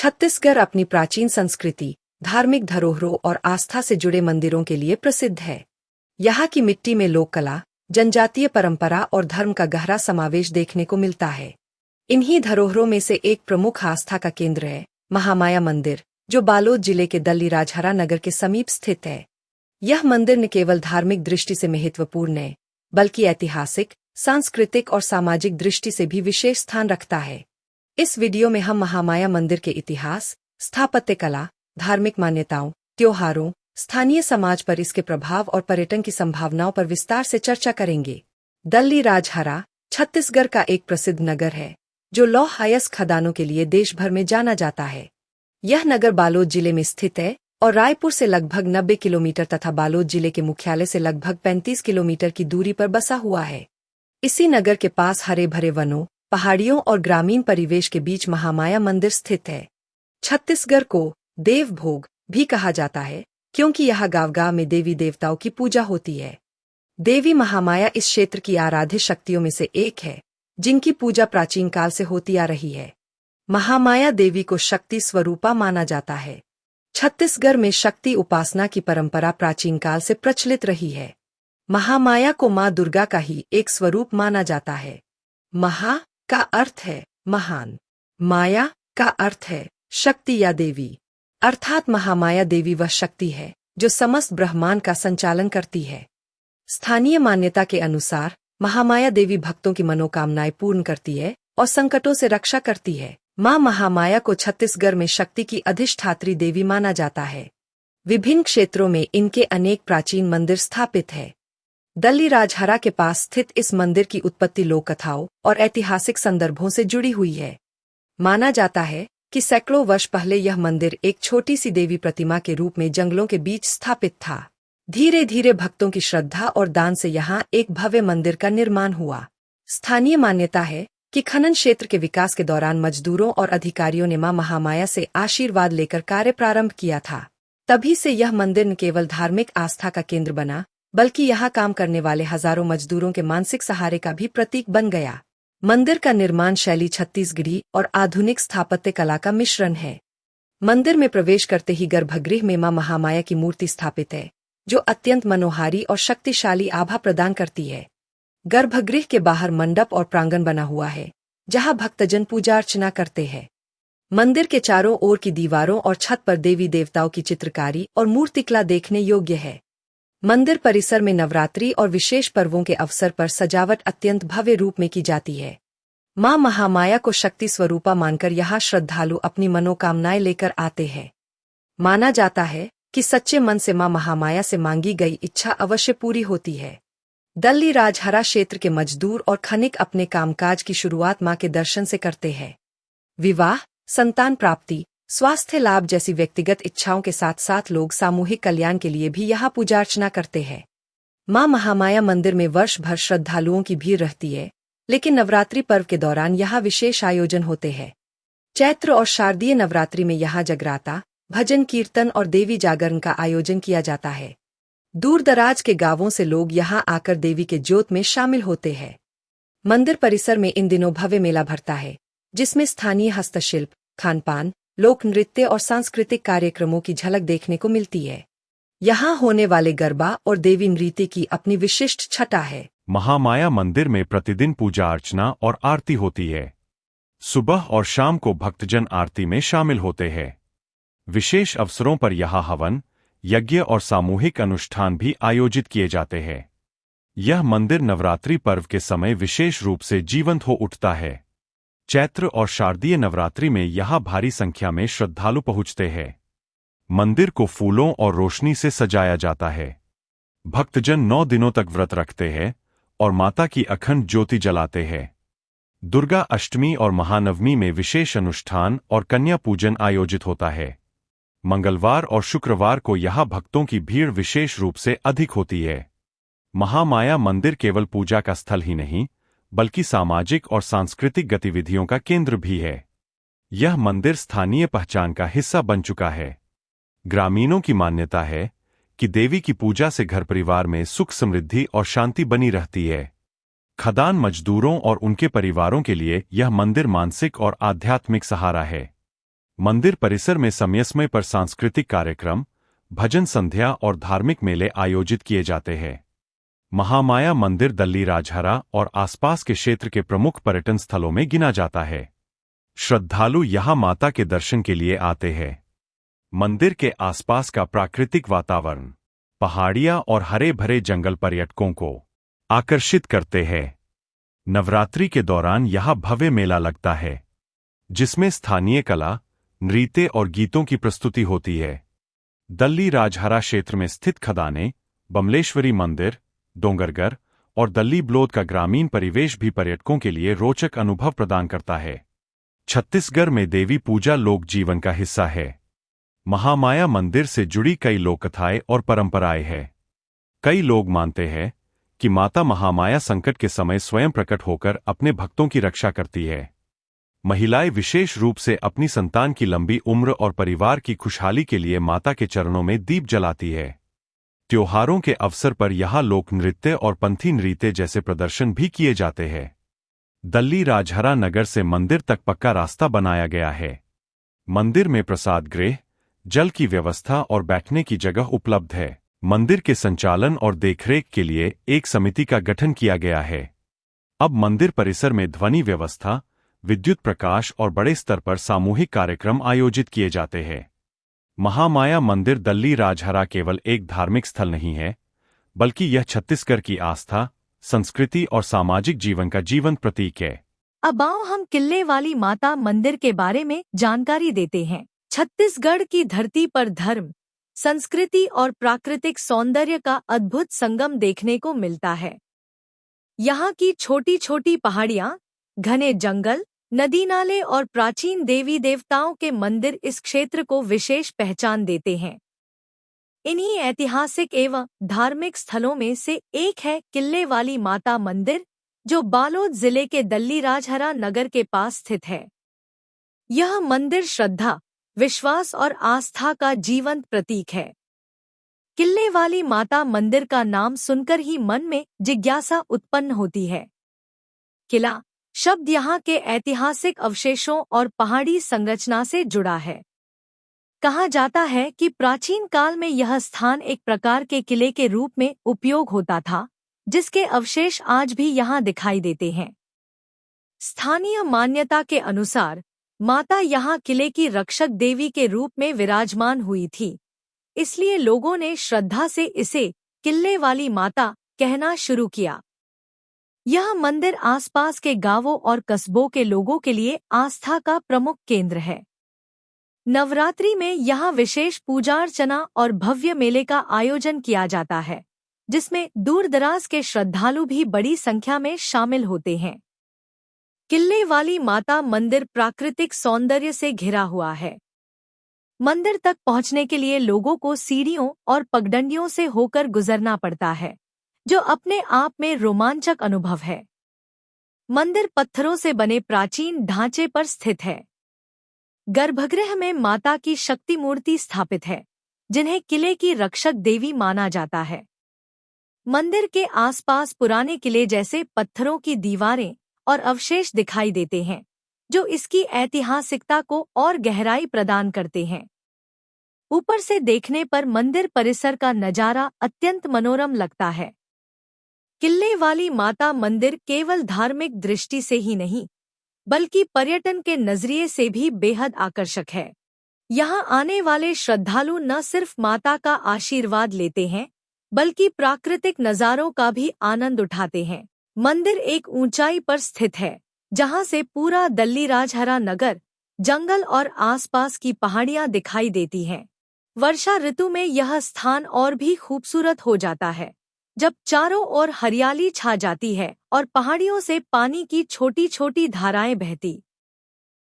छत्तीसगढ़ अपनी प्राचीन संस्कृति, धार्मिक धरोहरों और आस्था से जुड़े मंदिरों के लिए प्रसिद्ध है। यहाँ की मिट्टी में लोक कला, जनजातीय परंपरा और धर्म का गहरा समावेश देखने को मिलता है। इन्हीं धरोहरों में से एक प्रमुख आस्था का केंद्र है महामाया मंदिर, जो बालोद जिले के दल्लीराजहरा नगर के समीप स्थित है। यह मंदिर न केवल धार्मिक दृष्टि से महत्वपूर्ण है, बल्कि ऐतिहासिक, सांस्कृतिक और सामाजिक दृष्टि से भी विशेष स्थान रखता है। इस वीडियो में हम महामाया मंदिर के इतिहास, स्थापत्य कला, धार्मिक मान्यताओं, त्योहारों, स्थानीय समाज पर इसके प्रभाव और पर्यटन की संभावनाओं पर विस्तार से चर्चा करेंगे। दल्लीराजहरा छत्तीसगढ़ का एक प्रसिद्ध नगर है, जो लौह अयस्क खदानों के लिए देश भर में जाना जाता है। यह नगर बालोद जिले में स्थित है और रायपुर से लगभग 90 किलोमीटर तथा बालोद जिले के मुख्यालय से लगभग 35 किलोमीटर की दूरी पर बसा हुआ है। इसी नगर के पास हरे भरे वनों, पहाड़ियों और ग्रामीण परिवेश के बीच महामाया मंदिर स्थित है। छत्तीसगढ़ को देवभोग भी कहा जाता है, क्योंकि यहाँ गाँव-गाँव में देवी देवताओं की पूजा होती है। देवी महामाया इस क्षेत्र की आराध्य शक्तियों में से एक है, जिनकी पूजा प्राचीन काल से होती आ रही है। महामाया देवी को शक्ति स्वरूपा माना जाता है। छत्तीसगढ़ में शक्ति उपासना की परंपरा प्राचीन काल से प्रचलित रही है। महामाया को मां दुर्गा का ही एक स्वरूप माना जाता है। महा का अर्थ है महान, माया का अर्थ है शक्ति या देवी, अर्थात महामाया देवी वह शक्ति है जो समस्त ब्रह्मांड का संचालन करती है। स्थानीय मान्यता के अनुसार महामाया देवी भक्तों की मनोकामनाएं पूर्ण करती है और संकटों से रक्षा करती है। मां महामाया को छत्तीसगढ़ में शक्ति की अधिष्ठात्री देवी माना जाता है। विभिन्न क्षेत्रों में इनके अनेक प्राचीन मंदिर स्थापित है। दल्लीराजहरा के पास स्थित इस मंदिर की उत्पत्ति लोक कथाओं और ऐतिहासिक संदर्भों से जुड़ी हुई है। माना जाता है कि सैकड़ों वर्ष पहले यह मंदिर एक छोटी सी देवी प्रतिमा के रूप में जंगलों के बीच स्थापित था। धीरे धीरे भक्तों की श्रद्धा और दान से यहाँ एक भव्य मंदिर का निर्माण हुआ। स्थानीय मान्यता है कि खनन क्षेत्र के विकास के दौरान मजदूरों और अधिकारियों ने मां महामाया से आशीर्वाद लेकर कार्य प्रारंभ किया था। तभी से यह मंदिर न केवल धार्मिक आस्था का केंद्र बना, बल्कि यहाँ काम करने वाले हजारों मजदूरों के मानसिक सहारे का भी प्रतीक बन गया। मंदिर का निर्माण शैली छत्तीसगढ़ी और आधुनिक स्थापत्य कला का मिश्रण है। मंदिर में प्रवेश करते ही गर्भगृह में मां महामाया की मूर्ति स्थापित है, जो अत्यंत मनोहारी और शक्तिशाली आभा प्रदान करती है। गर्भगृह के बाहर मंडप और प्रांगण बना हुआ है, जहां भक्तजन पूजा अर्चना करते हैं। मंदिर के चारों ओर की दीवारों और छत पर देवी देवताओं की चित्रकारी और मूर्तिकला देखने योग्य है। मंदिर परिसर में नवरात्रि और विशेष पर्वों के अवसर पर सजावट अत्यंत भव्य रूप में की जाती है। मां महामाया को शक्ति स्वरूपा मानकर यहाँ श्रद्धालु अपनी मनोकामनाएं लेकर आते हैं। माना जाता है कि सच्चे मन से मां महामाया से मांगी गई इच्छा अवश्य पूरी होती है। दल्लीराजहरा क्षेत्र के मजदूर और खनिक अपने कामकाज की शुरुआत मां के दर्शन से करते हैं। विवाह, संतान प्राप्ति, स्वास्थ्य लाभ जैसी व्यक्तिगत इच्छाओं के साथ साथ लोग सामूहिक कल्याण के लिए भी यहाँ पूजा अर्चना करते हैं। मां महामाया मंदिर में वर्ष भर श्रद्धालुओं की भीड़ रहती है, लेकिन नवरात्रि पर्व के दौरान यहाँ विशेष आयोजन होते हैं। चैत्र और शारदीय नवरात्रि में यहाँ जगराता, भजन कीर्तन और देवी जागरण का आयोजन किया जाता है। दूर दराज के गांवों से लोग यहाँ आकर देवी के जोत में शामिल होते हैं। मंदिर परिसर में इन दिनों भव्य मेला भरता है, जिसमें स्थानीय हस्तशिल्प, खानपान, लोक नृत्य और सांस्कृतिक कार्यक्रमों की झलक देखने को मिलती है। यहाँ होने वाले गरबा और देवी नृत्य की अपनी विशिष्ट छटा है। महामाया मंदिर में प्रतिदिन पूजा अर्चना और आरती होती है। सुबह और शाम को भक्तजन आरती में शामिल होते हैं। विशेष अवसरों पर यहाँ हवन, यज्ञ और सामूहिक अनुष्ठान भी आयोजित किए जाते हैं। यह मंदिर नवरात्रि पर्व के समय विशेष रूप से जीवंत हो उठता है। चैत्र और शारदीय नवरात्रि में यहाँ भारी संख्या में श्रद्धालु पहुँचते हैं। मंदिर को फूलों और रोशनी से सजाया जाता है। भक्तजन 9 दिनों तक व्रत रखते हैं और माता की अखंड ज्योति जलाते हैं। दुर्गा अष्टमी और महानवमी में विशेष अनुष्ठान और कन्या पूजन आयोजित होता है। मंगलवार और शुक्रवार को यहाँ भक्तों की भीड़ विशेष रूप से अधिक होती है। महामाया मंदिर केवल पूजा का स्थल ही नहीं, बल्कि सामाजिक और सांस्कृतिक गतिविधियों का केंद्र भी है। यह मंदिर स्थानीय पहचान का हिस्सा बन चुका है। ग्रामीणों की मान्यता है कि देवी की पूजा से घर परिवार में सुख समृद्धि और शांति बनी रहती है। खदान मजदूरों और उनके परिवारों के लिए यह मंदिर मानसिक और आध्यात्मिक सहारा है। मंदिर परिसर में समय समय पर सांस्कृतिक कार्यक्रम, भजन संध्या और धार्मिक मेले आयोजित किए जाते हैं। महामाया मंदिर दल्ली राजहरा और आसपास के क्षेत्र के प्रमुख पर्यटन स्थलों में गिना जाता है। श्रद्धालु यहां माता के दर्शन के लिए आते हैं। मंदिर के आसपास का प्राकृतिक वातावरण, पहाड़ियां और हरे भरे जंगल पर्यटकों को आकर्षित करते हैं। नवरात्रि के दौरान यहां भव्य मेला लगता है, जिसमें स्थानीय कला, नृत्य और गीतों की प्रस्तुति होती है। दल्ली राजहरा क्षेत्र में स्थित खदानें, बमलेश्वरी मंदिर, डोंगरगढ़ और दल्ली ब्लोद का ग्रामीण परिवेश भी पर्यटकों के लिए रोचक अनुभव प्रदान करता है। छत्तीसगढ़ में देवी पूजा लोक जीवन का हिस्सा है। महामाया मंदिर से जुड़ी कई लोककथाएं और परंपराएं हैं। कई लोग मानते हैं कि माता महामाया संकट के समय स्वयं प्रकट होकर अपने भक्तों की रक्षा करती है। महिलाएं विशेष रूप से अपनी संतान की लंबी उम्र और परिवार की खुशहाली के लिए माता के चरणों में दीप जलाती है। त्योहारों के अवसर पर यहां लोक नृत्य और पंथी नृत्य जैसे प्रदर्शन भी किए जाते हैं। दल्ली राजहरा नगर से मंदिर तक पक्का रास्ता बनाया गया है। मंदिर में प्रसाद गृह, जल की व्यवस्था और बैठने की जगह उपलब्ध है। मंदिर के संचालन और देखरेख के लिए एक समिति का गठन किया गया है। अब मंदिर परिसर में ध्वनि व्यवस्था, विद्युत प्रकाश और बड़े स्तर पर सामूहिक कार्यक्रम आयोजित किए जाते हैं। महामाया मंदिर दल्ली राजहरा केवल एक धार्मिक स्थल नहीं है, बल्कि यह छत्तीसगढ़ की आस्था, संस्कृति और सामाजिक जीवन का जीवंत प्रतीक है। अब आओ हम किले वाली माता मंदिर के बारे में जानकारी देते हैं। छत्तीसगढ़ की धरती पर धर्म, संस्कृति और प्राकृतिक सौंदर्य का अद्भुत संगम देखने को मिलता है। यहाँ की छोटी छोटी पहाड़ियाँ, घने जंगल, नदी नाले और प्राचीन देवी देवताओं के मंदिर इस क्षेत्र को विशेष पहचान देते हैं। इन्हीं ऐतिहासिक एवं धार्मिक स्थलों में से एक है किले वाली माता मंदिर, जो बालोद जिले के दल्ली राजहरा नगर के पास स्थित है। यह मंदिर श्रद्धा, विश्वास और आस्था का जीवंत प्रतीक है। किले वाली माता मंदिर का नाम सुनकर ही मन में जिज्ञासा उत्पन्न होती है। किला शब्द यहाँ के ऐतिहासिक अवशेषों और पहाड़ी संरचना से जुड़ा है। कहा जाता है कि प्राचीन काल में यह स्थान एक प्रकार के किले के रूप में उपयोग होता था, जिसके अवशेष आज भी यहाँ दिखाई देते हैं। स्थानीय मान्यता के अनुसार माता यहाँ किले की रक्षक देवी के रूप में विराजमान हुई थी, इसलिए लोगों ने श्रद्धा से इसे किले वाली माता कहना शुरू किया। यह मंदिर आसपास के गांवों और कस्बों के लोगों के लिए आस्था का प्रमुख केंद्र है। नवरात्रि में यहाँ विशेष पूजा अर्चना और भव्य मेले का आयोजन किया जाता है, जिसमें दूर दराज के श्रद्धालु भी बड़ी संख्या में शामिल होते हैं। किले वाली माता मंदिर प्राकृतिक सौंदर्य से घिरा हुआ है। मंदिर तक पहुँचने के लिए लोगों को सीढ़ियों और पगडंडियों से होकर गुजरना पड़ता है, जो अपने आप में रोमांचक अनुभव है। मंदिर पत्थरों से बने प्राचीन ढांचे पर स्थित है। गर्भगृह में माता की शक्ति मूर्ति स्थापित है, जिन्हें किले की रक्षक देवी माना जाता है। मंदिर के आसपास पुराने किले जैसे पत्थरों की दीवारें और अवशेष दिखाई देते हैं, जो इसकी ऐतिहासिकता को और गहराई प्रदान करते हैं। ऊपर से देखने पर मंदिर परिसर का नजारा अत्यंत मनोरम लगता है। किले वाली माता मंदिर केवल धार्मिक दृष्टि से ही नहीं, बल्कि पर्यटन के नजरिए से भी बेहद आकर्षक है। यहाँ आने वाले श्रद्धालु न सिर्फ माता का आशीर्वाद लेते हैं, बल्कि प्राकृतिक नज़ारों का भी आनंद उठाते हैं। मंदिर एक ऊंचाई पर स्थित है, जहाँ से पूरा दल्ली राजहरा नगर, जंगल और आसपास की पहाड़ियाँ दिखाई देती हैं। वर्षा ऋतु में यह स्थान और भी खूबसूरत हो जाता है, जब चारों ओर हरियाली छा जाती है और पहाड़ियों से पानी की छोटी छोटी धाराएं बहती